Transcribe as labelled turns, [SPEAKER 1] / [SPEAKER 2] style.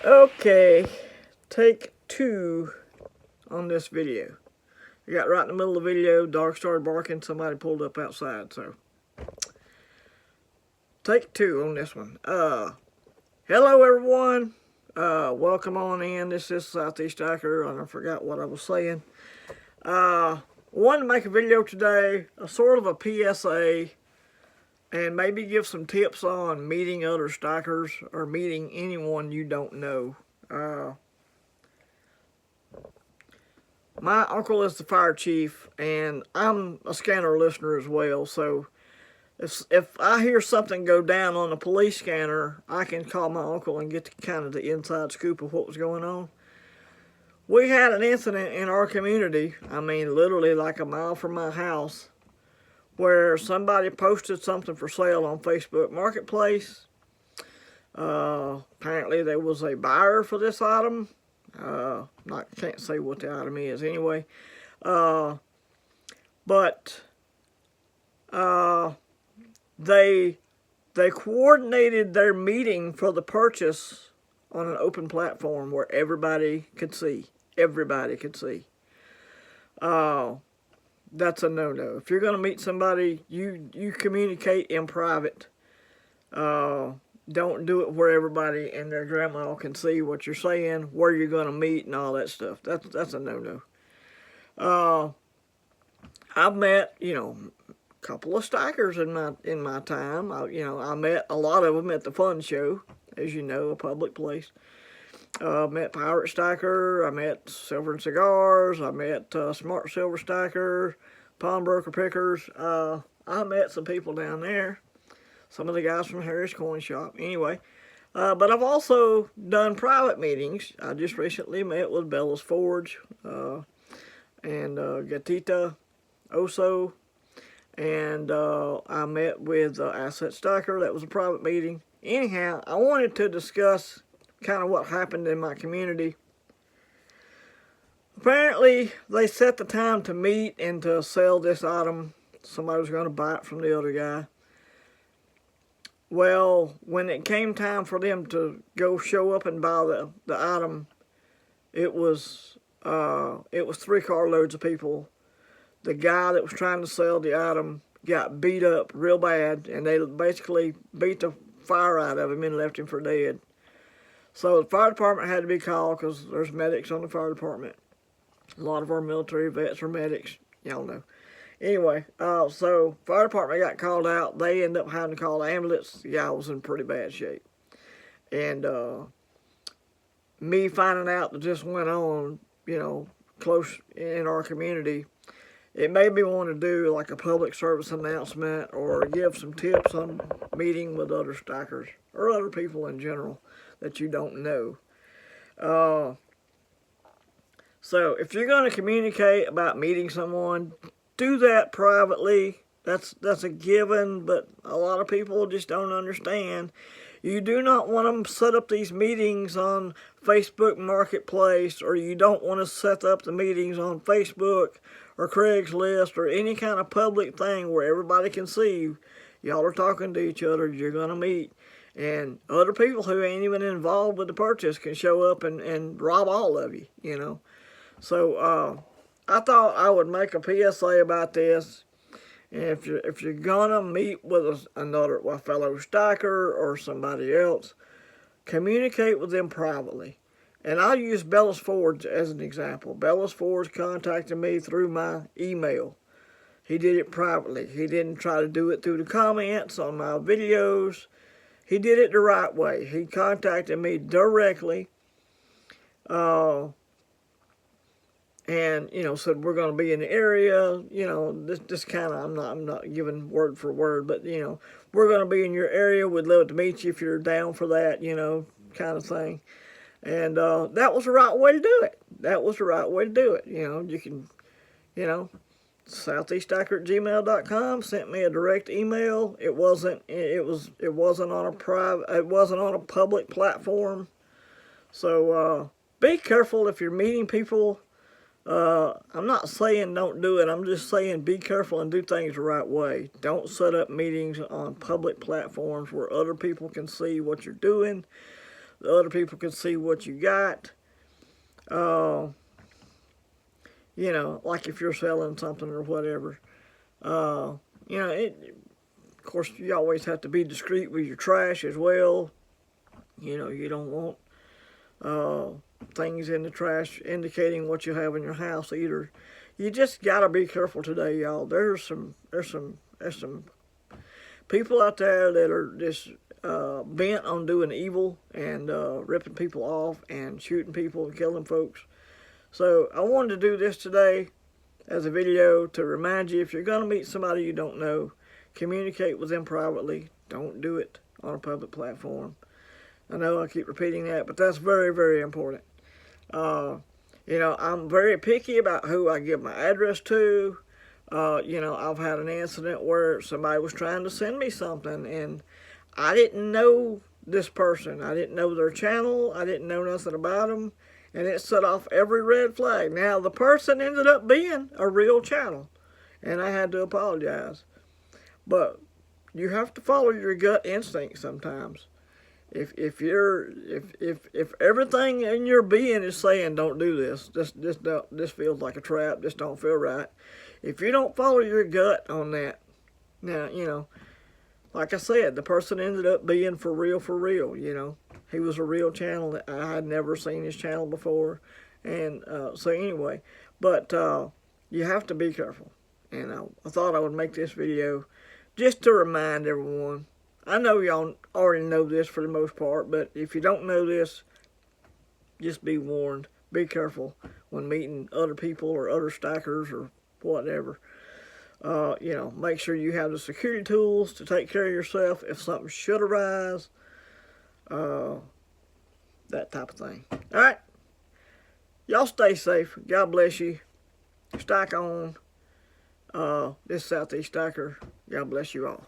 [SPEAKER 1] Okay, take 2 on this video. I got right in the middle of the video, dog started barking, somebody pulled up outside, so. Take 2 on this one. Hello everyone. Welcome on in. This is Southeast Stacker, and I forgot what I was saying. Wanted to make a video today, a sort of a PSA, and maybe give some tips on meeting other stackers or meeting anyone you don't know. My uncle is the fire chief, and I'm a scanner listener as well, so if I hear something go down on the police scanner, I can call my uncle and get kind of the inside scoop of what was going on. We had an incident in our community, I mean literally like a mile from my house, where somebody posted something for sale on Facebook Marketplace. Apparently there was a buyer for this item. Can't say what the item is anyway. But they coordinated their meeting for the purchase on an open platform where everybody could see. Everybody could see. That's a no-no. If you're going to meet somebody, you communicate in private. Don't do it where everybody and their grandma can see what you're saying, where you're going to meet, and all that stuff. That's a no-no. I've met, a couple of stackers in my time. I met a lot of them at the fun show, as you know, a public place. I met Pirate Stacker, I met Silver and Cigars, I met Smart Silver Stacker, Pawnbroker Pickers. I met some people down there, some of the guys from Harry's Coin Shop. Anyway, but I've also done private meetings. I just recently met with Bella's Forge and Gatita Oso, and I met with Asset Stacker. That was a private meeting. Anyhow, I wanted to discuss kind of what happened in my community. Apparently, they set the time to meet and to sell this item. Somebody was going to buy it from the other guy. Well, when it came time for them to go show up and buy the item, it was 3 carloads of people. The guy that was trying to sell the item got beat up real bad, and they basically beat the fire out of him and left him for dead. So the fire department had to be called because there's medics on the fire department. A lot of our military vets are medics, y'all know. Anyway, so fire department got called out. They ended up having to call the ambulance. The guy was in pretty bad shape. And me finding out that this went on, close in our community, it made me want to do like a public service announcement or give some tips on meeting with other stackers or other people in general that you don't know. So if you're going to communicate about meeting someone, do that privately. That's a given, but a lot of people just don't understand. You do not want to set up these meetings on Facebook Marketplace, or you don't want to set up the meetings on Facebook or Craigslist or any kind of public thing where everybody can see y'all are talking to each other, you're going to meet. And other people who ain't even involved with the purchase can show up and rob all of you, So I thought I would make a PSA about this. And if you're gonna meet with a fellow stacker or somebody else, communicate with them privately. And I'll use Bella's Forge as an example. Bella's Forge contacted me through my email. He did it privately. He didn't try to do it through the comments on my videos. He did it the right way. He contacted me directly. And, said we're going to be in the area, this kind of, I'm not giving word for word, but, we're going to be in your area. We'd love to meet you if you're down for that, kind of thing. And that was the right way to do it. That was the right way to do it. You can, southeaststacker@gmail.com sent me a direct email. It wasn't on a public platform. So be careful if you're meeting people. I'm not saying don't do it. I'm just saying be careful and do things the right way. Don't set up meetings on public platforms where other people can see what you're doing. The other people can see what you got. You know, like if you're selling something or whatever. You know, of course, you always have to be discreet with your trash as well. You know, you don't want things in the trash indicating what you have in your house either. You just gotta be careful today, y'all. There's some people out there that are just bent on doing evil and ripping people off and shooting people and killing folks. So I wanted to do this today as a video to remind you, if you're going to meet somebody you don't know, communicate with them privately. Don't do it on a public platform. I know I keep repeating that, but that's very, very important. You know, I'm very picky about who I give my address to. You know, I've had an incident where somebody was trying to send me something, and I didn't know this person. I didn't know their channel. I didn't know nothing about them. And it set off every red flag. Now, the person ended up being a real channel, and I had to apologize. But you have to follow your gut instinct sometimes. If everything in your being is saying don't do this, this feels like a trap, this don't feel right. If you don't follow your gut on that, now, you know, like I said, the person ended up being for real, you know. He was a real channel. I had never seen his channel before. And so anyway, but you have to be careful. And I thought I would make this video just to remind everyone. I know y'all already know this for the most part, but if you don't know this, just be warned. Be careful when meeting other people or other stackers or whatever. You know, make sure you have the security tools to take care of yourself if something should arise. That type of thing. All right. Y'all stay safe. God bless you. Stack on. This Southeast Stacker. God bless you all.